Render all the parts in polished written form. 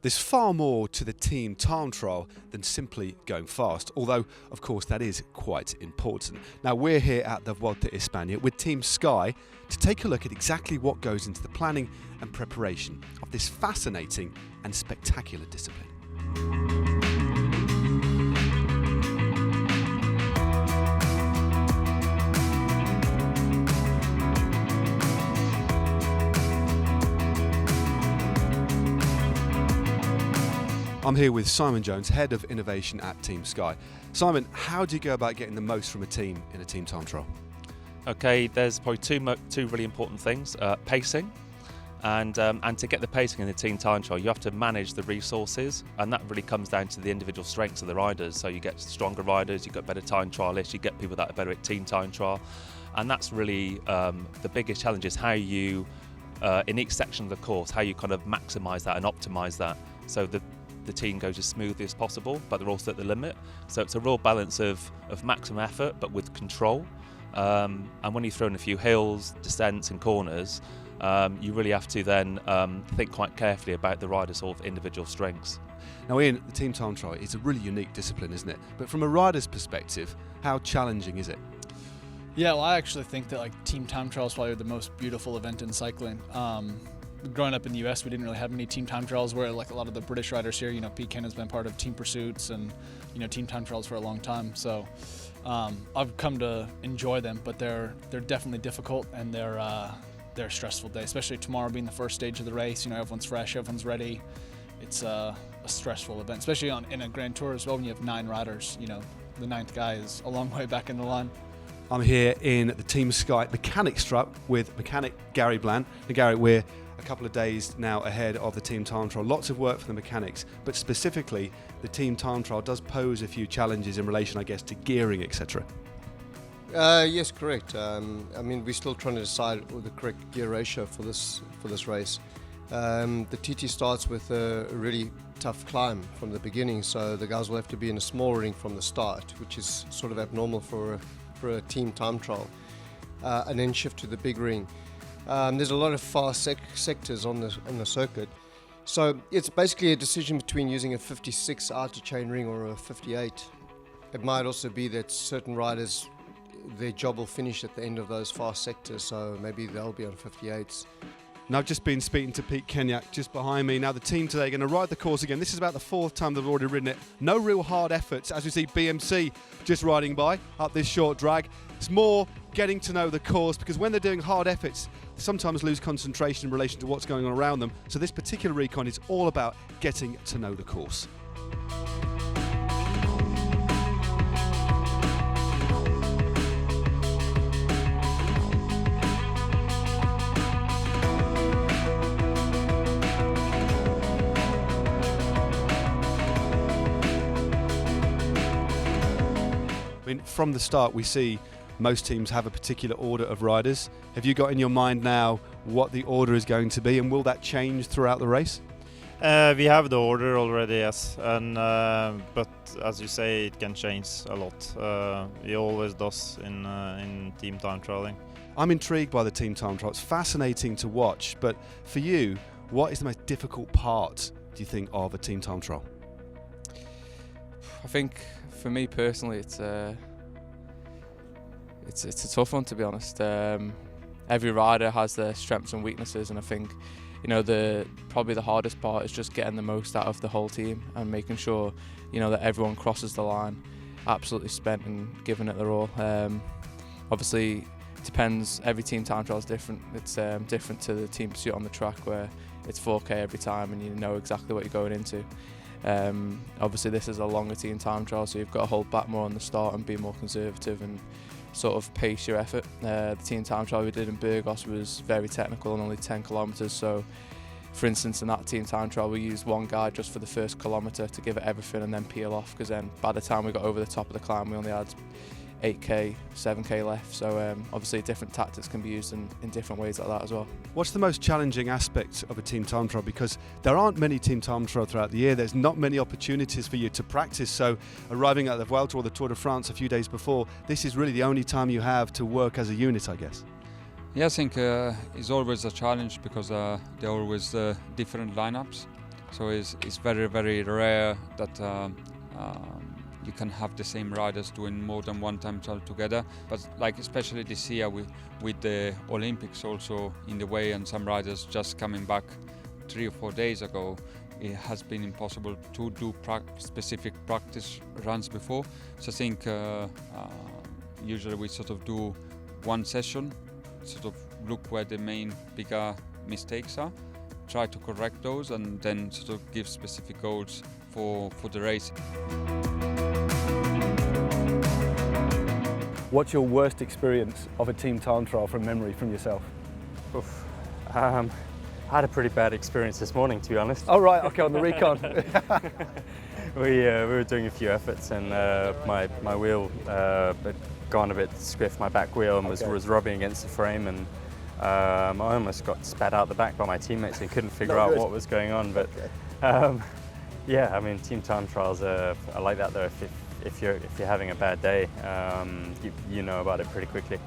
There's far more to the team time trial than simply going fast, although of course that is quite important. Now we're here at the Vuelta a España with Team Sky to take a look at exactly what goes into the planning and preparation of this fascinating and spectacular discipline. I'm here with Simon Jones, Head of Innovation at Team Sky. Simon, how do you go about getting the most from a team in a team time trial? Okay, there's probably two really important things: pacing, and to get the pacing in the team time trial, you have to manage the resources, and that really comes down to the individual strengths of the riders. So you get stronger riders, you get better time trialists, you get people that are better at team time trial, and that's really the biggest challenge: is how you, in each section of the course, how you kind of maximise that and optimise that, so the team goes as smoothly as possible, but they're also at the limit. So it's a real balance of maximum effort, but with control. And when you throw in a few hills, descents and corners, you really have to then think quite carefully about the rider's sort of individual strengths. Now Ian, the team time trial is a really unique discipline, isn't it? But from a rider's perspective, how challenging is it? Yeah, well, I actually think that team time trial is probably the most beautiful event in cycling. Growing up in the US, we didn't really have many team time trials where a lot of the British riders here, Pete Kenna's been part of Team Pursuits and, team time trials for a long time. So I've come to enjoy them, but they're definitely difficult, and they're a stressful day, especially tomorrow being the first stage of the race. Everyone's fresh, everyone's ready. It's a stressful event, especially in a Grand Tour as well, when you have 9 riders. The 9th guy is a long way back in the line. I'm here in the Team Sky mechanics truck with mechanic Gary Bland. And Gary, we're a couple of days now ahead of the team time trial. Lots of work for the mechanics, but specifically the team time trial does pose a few challenges in relation, I guess, to gearing, etc. Yes, correct. We're still trying to decide the correct gear ratio for this race. The TT starts with a really tough climb from the beginning, so the guys will have to be in a small ring from the start, which is sort of abnormal for a team time trial, and then shift to the big ring. There's a lot of fast sectors on the circuit, so it's basically a decision between using a 56 outer chain ring or a 58. It might also be that certain riders, their job will finish at the end of those fast sectors, so maybe they'll be on 58s. Now, I've just been speaking to Pete Kenyak just behind me. Now the team today are going to ride the course again. This is about the 4th time they've already ridden it. No real hard efforts, as we see BMC just riding by up this short drag. It's more getting to know the course, because when they're doing hard efforts, they sometimes lose concentration in relation to what's going on around them. So this particular recon is all about getting to know the course. From the start, we see most teams have a particular order of riders. Have you got in your mind now what the order is going to be, and will that change throughout the race? We have the order already, yes, and but as you say, it can change a lot. It always does in team time trialing. I'm intrigued by the team time trial. It's fascinating to watch, but for you, what is the most difficult part, do you think, of a team time trial? I think for me personally, it's a tough one, to be honest. Every rider has their strengths and weaknesses, and I think probably the hardest part is just getting the most out of the whole team and making sure that everyone crosses the line absolutely spent and giving it their all. Obviously it depends, every team time trial is different. It's different to the team pursuit on the track, where it's 4K every time and you know exactly what you're going into. Obviously this is a longer team time trial, so you've got to hold back more on the start and be more conservative and sort of pace your effort. The team time trial we did in Burgos was very technical and only 10 kilometres, so for instance in that team time trial we used one guy just for the first kilometre to give it everything and then peel off, because then by the time we got over the top of the climb we only had 8k, 7k left. So obviously different tactics can be used in different ways like that as well. What's the most challenging aspect of a team time trial? Because there aren't many team time trials throughout the year. There's not many opportunities for you to practice. So arriving at the Vuelta or the Tour de France a few days before, this is really the only time you have to work as a unit, I guess. Yeah, I think it's always a challenge because there are always different lineups. So it's very, very rare that you can have the same riders doing more than one time trial together. But like especially this year with the Olympics also in the way, and some riders just coming back 3 or 4 days ago, it has been impossible to do specific practice runs before. So I think usually we sort of do one session, sort of look where the main bigger mistakes are, try to correct those, and then sort of give specific goals for the race. What's your worst experience of a team time trial from memory from yourself? Oof. I had a pretty bad experience this morning, to be honest. Oh right, okay, on the recon. We were doing a few efforts, and my wheel had gone a bit stiff, my back wheel, and was rubbing against the frame, and I almost got spat out the back by my teammates and couldn't figure out what was going on. But yeah, I mean, team time trials are like that though. If you're having a bad day, you know about it pretty quickly.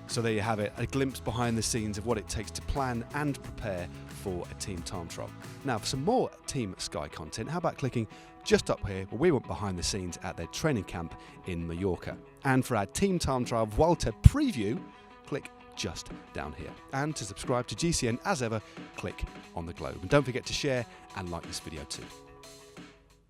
So there you have it, a glimpse behind the scenes of what it takes to plan and prepare for a team time trial. Now for some more Team Sky content, how about clicking just up here where we went behind the scenes at their training camp in Mallorca. And for our team time trial Vuelta preview, click just down here. And to subscribe to GCN as ever, click on the globe. And don't forget to share and like this video too.